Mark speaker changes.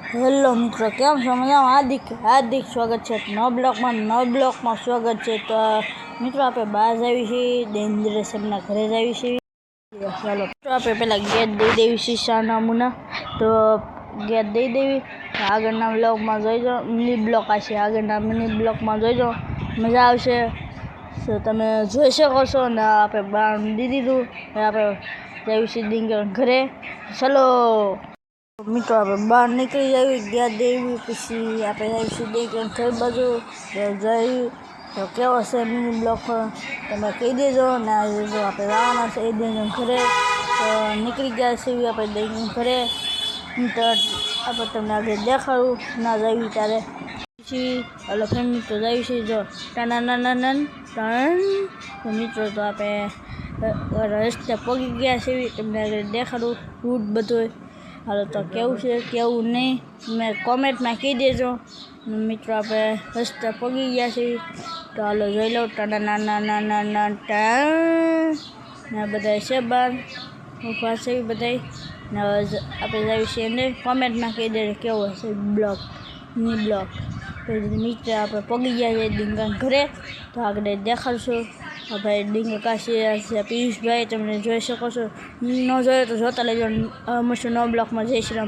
Speaker 1: Hello મિત્રો, કેમ છો? મજામાં? હાર્દિક સ્વાગત છે નવા બ્લોગમાં સ્વાગત છે। તો મિત્રો આપણે બહાર જાવી છીએ, દેવેન્દ્ર સાહેબના ઘરે જાવી છીએ। ચાલો મિત્રો, આપણે પહેલાં ગેટ દઈ દેવી છીએ શાનામુના, તો ગેટ દઈ દેવી। આગળના બ્લોગમાં જોઈજો, મિની બ્લોક આવશે, આગળના મિની બ્લોકમાં જોઈજો, મજા આવશે। તો તમે જોઈ શકો છો ને આપણે બહાર દી દીધું, આપણે જાવી છીએ ડીંગર ઘરે। ચલો મિત્રો, આપણે બહાર નીકળી જાવી, ગેટ દેવી, પછી આપણે જાવીશું ડીંગર ઘર બાજુ જઈ। તો કેવો છે મિની બ્લોક તમે કહી દેજો ને। જો આપણે જવાના છે એ ડીંગર ઘરે, તો નીકળી ગયા છીએ આપણે ડીંગર ઘરે। તો આપણે તમને આગળ દેખાડું ના જાવી ત્યારે પછી હલો ફ્રેન્ડ મિત્રો જાવી છીએ જો ટન। તો મિત્રો તો આપણે રસ્તે પગી ગયા છીએ, તમને આગળ દેખાડું રૂટ બધું। હાલો તો કેવું છે કેવું નહીં મેં કોમેન્ટમાં કહી દેજો મિત્રો। આપણે રસ્તે પગી ગયા છીએ, તો હાલો જોઈ લો ટન ને બધા છે બાર ઊભા છે બધા ને આપણે જાવી છીએ એને કોમેન્ટમાં કહી દેજો કેવો હશે બ્લોગ મિની બ્લોગ। તો મિત્રો આપણે પગી ગયા છીએ ડીંગર ઘરે, તો આગળ દેખાડશું ભાઈ ડીંગર કાશી પિયુષભાઈ, તમને જોઈ શકો છો, ન જોયો તો જોતા લેજો। મળશું નવા બ્લોગમાં। જય શ્રી રામ।